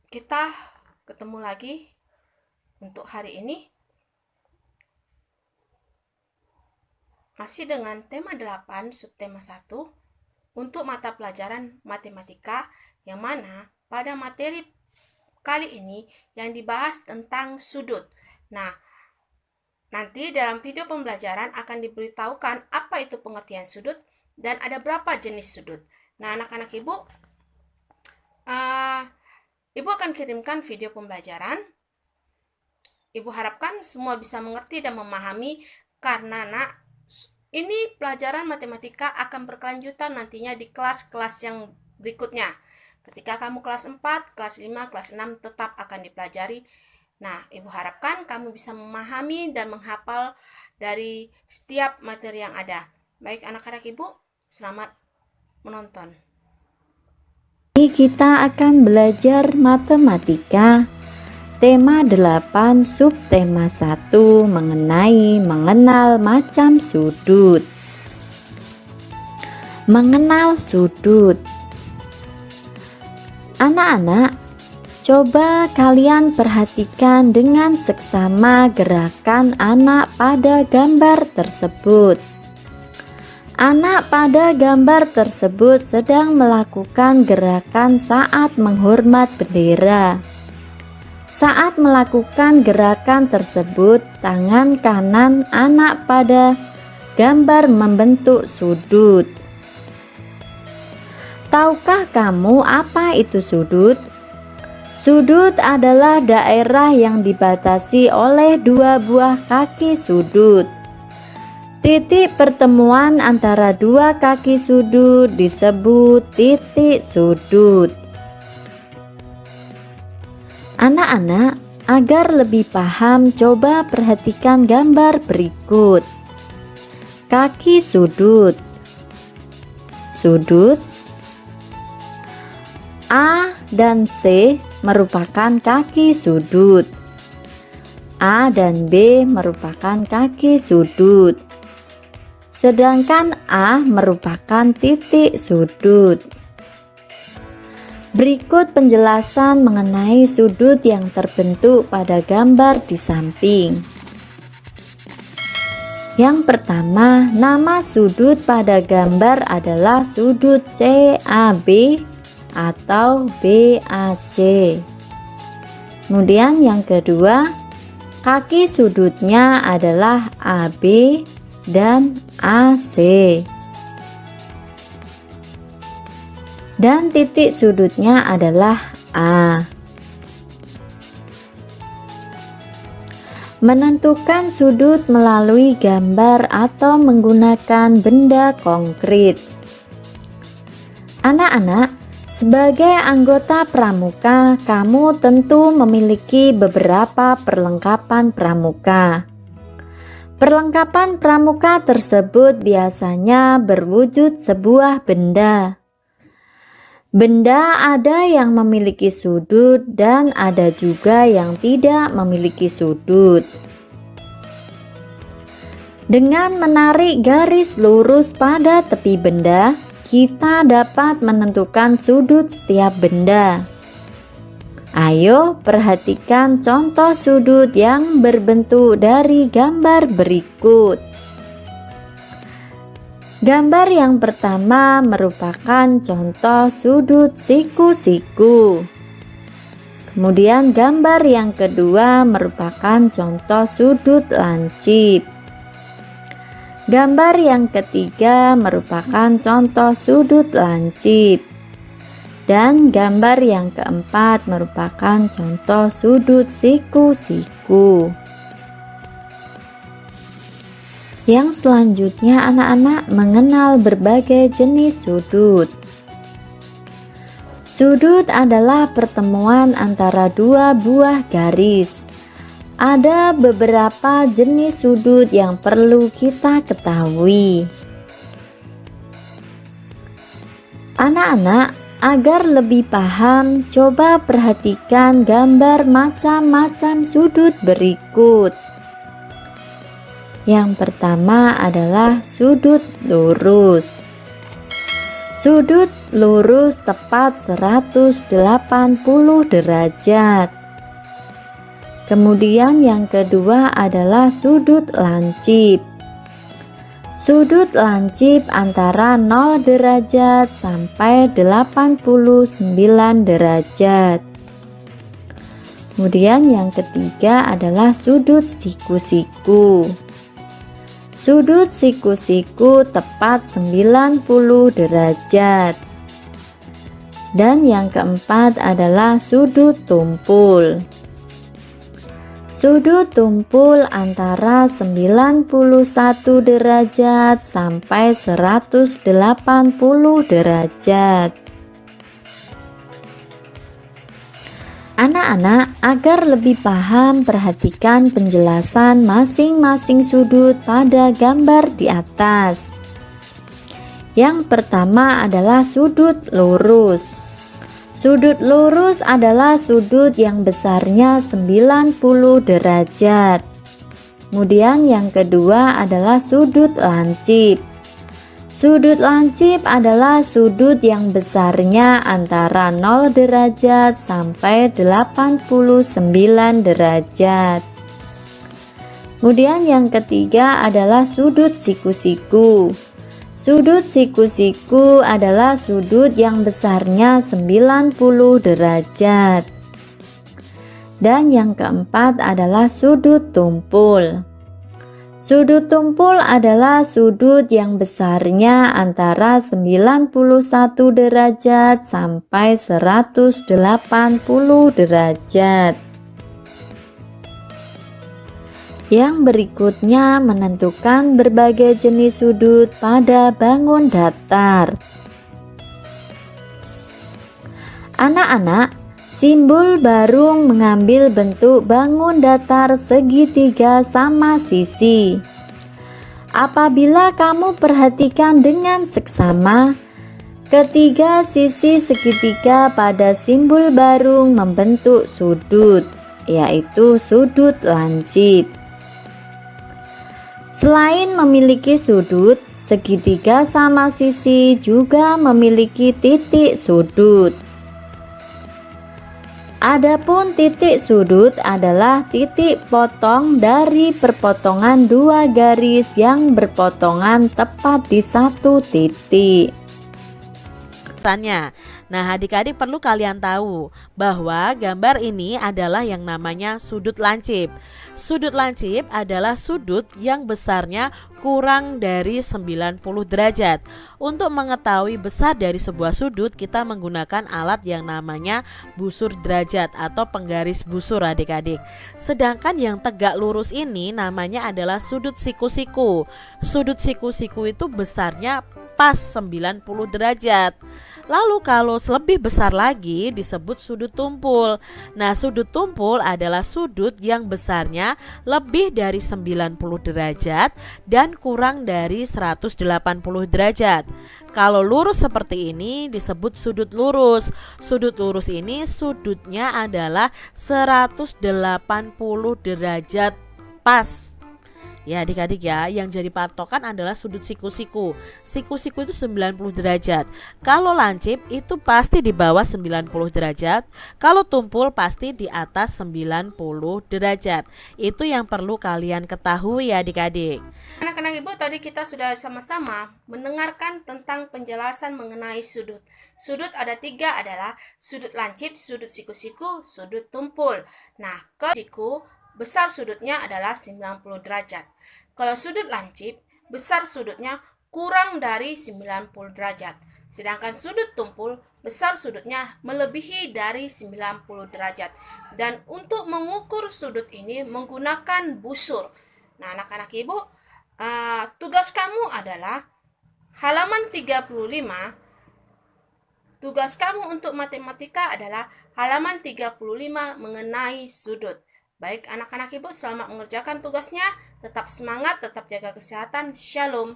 Kita ketemu lagi untuk hari ini masih dengan tema 8 subtema 1 untuk mata pelajaran matematika, yang mana pada materi kali ini yang dibahas tentang sudut. Nah, nanti dalam video pembelajaran akan diberitahukan apa itu pengertian sudut dan ada berapa jenis sudut. Nah, anak-anak Ibu akan kirimkan video pembelajaran. Ibu harapkan semua bisa mengerti dan memahami, karena ini pelajaran matematika akan berkelanjutan nantinya di kelas-kelas yang berikutnya. Ketika kamu kelas 4, kelas 5, kelas 6 tetap akan dipelajari. Nah, Ibu harapkan kamu bisa memahami dan menghafal dari setiap materi yang ada. Baik anak-anak Ibu, selamat menonton. Kita akan belajar matematika. Tema 8 subtema 1 mengenai mengenal macam sudut. Mengenal sudut. Anak-anak, coba kalian perhatikan dengan seksama gerakan anak pada gambar tersebut. Anak pada gambar tersebut sedang melakukan gerakan saat menghormat bendera. Saat melakukan gerakan tersebut, tangan kanan anak pada gambar membentuk sudut. Tahukah kamu apa itu sudut? Sudut adalah daerah yang dibatasi oleh dua buah kaki sudut. Titik pertemuan antara dua kaki sudut disebut titik sudut. Anak-anak, agar lebih paham, coba perhatikan gambar berikut. Kaki sudut. Sudut A dan C merupakan kaki sudut. A dan B merupakan kaki sudut. Sedangkan A merupakan titik sudut. Berikut penjelasan mengenai sudut yang terbentuk pada gambar di samping. Yang pertama, nama sudut pada gambar adalah sudut CAB atau BAC. Kemudian yang kedua, kaki sudutnya adalah AB dan AC, dan titik sudutnya adalah A. Menentukan sudut melalui gambar atau menggunakan benda konkret. Anak-anak, sebagai anggota pramuka, kamu tentu memiliki beberapa perlengkapan pramuka. Perlengkapan pramuka tersebut biasanya berwujud sebuah benda. Benda ada yang memiliki sudut dan ada juga yang tidak memiliki sudut. Dengan menarik garis lurus pada tepi benda, kita dapat menentukan sudut setiap benda. Ayo perhatikan contoh sudut yang berbentuk dari gambar berikut. Gambar yang pertama merupakan contoh sudut siku-siku. Kemudian gambar yang kedua merupakan contoh sudut lancip. Gambar yang ketiga merupakan contoh sudut lancip. Dan gambar yang keempat merupakan contoh sudut siku-siku. Yang selanjutnya, anak-anak mengenal berbagai jenis sudut. Sudut adalah pertemuan antara dua buah garis. Ada beberapa jenis sudut yang perlu kita ketahui. Anak-anak, agar lebih paham, coba perhatikan gambar macam-macam sudut berikut. Yang pertama adalah sudut lurus. Sudut lurus tepat 180 derajat. Kemudian yang kedua adalah sudut lancip. Sudut lancip antara 0 derajat sampai 89 derajat. Kemudian yang ketiga adalah sudut siku-siku. Sudut siku-siku tepat 90 derajat. Dan yang keempat adalah sudut tumpul. Sudut tumpul antara 91 derajat sampai 180 derajat. Anak-anak, agar lebih paham, perhatikan penjelasan masing-masing sudut pada gambar di atas. Yang pertama adalah sudut lurus. Sudut lurus adalah sudut yang besarnya 90 derajat. Kemudian yang kedua adalah sudut lancip. Sudut lancip adalah sudut yang besarnya antara 0 derajat sampai 89 derajat. Kemudian yang ketiga adalah sudut siku-siku. Sudut siku-siku adalah sudut yang besarnya 90 derajat. Dan yang keempat adalah sudut tumpul. Sudut tumpul adalah sudut yang besarnya antara 91 derajat sampai 180 derajat. Yang berikutnya menentukan berbagai jenis sudut pada bangun datar. Anak-anak, simbol barung mengambil bentuk bangun datar segitiga sama sisi. Apabila kamu perhatikan dengan seksama, ketiga sisi segitiga pada simbol barung membentuk sudut, yaitu sudut lancip. Selain memiliki sudut, segitiga sama sisi juga memiliki titik sudut. Adapun titik sudut adalah titik potong dari perpotongan dua garis yang berpotongan tepat di satu titik. Nah, adik-adik perlu kalian tahu bahwa gambar ini adalah yang namanya sudut lancip. Sudut lancip adalah sudut yang besarnya kurang dari 90 derajat. Untuk mengetahui besar dari sebuah sudut, kita menggunakan alat yang namanya busur derajat atau penggaris busur adik-adik. Sedangkan yang tegak lurus ini namanya adalah sudut siku-siku. Sudut siku-siku itu besarnya pas 90 derajat. Lalu kalau lebih besar lagi disebut sudut tumpul. Nah, sudut tumpul adalah sudut yang besarnya lebih dari 90 derajat dan kurang dari 180 derajat. Kalau lurus seperti ini disebut sudut lurus. Sudut lurus ini sudutnya adalah 180 derajat pas. Ya adik-adik ya, yang jadi patokan adalah sudut siku-siku. Siku-siku itu 90 derajat. Kalau lancip itu pasti di bawah 90 derajat. Kalau tumpul pasti di atas 90 derajat. Itu yang perlu kalian ketahui ya adik-adik. Anak-anak ibu, tadi kita sudah sama-sama mendengarkan tentang penjelasan mengenai sudut. Sudut ada 3 adalah sudut lancip, sudut siku-siku, sudut tumpul. Nah, kalau siku besar sudutnya adalah 90 derajat. Kalau sudut lancip, besar sudutnya kurang dari 90 derajat. Sedangkan sudut tumpul, besar sudutnya melebihi dari 90 derajat. Dan untuk mengukur sudut ini menggunakan busur. Nah, anak-anak ibu, tugas kamu adalah halaman 35. Tugas kamu untuk matematika adalah halaman 35 mengenai sudut. Baik anak-anak ibu, selamat mengerjakan tugasnya. Tetap semangat, tetap jaga kesehatan. Shalom.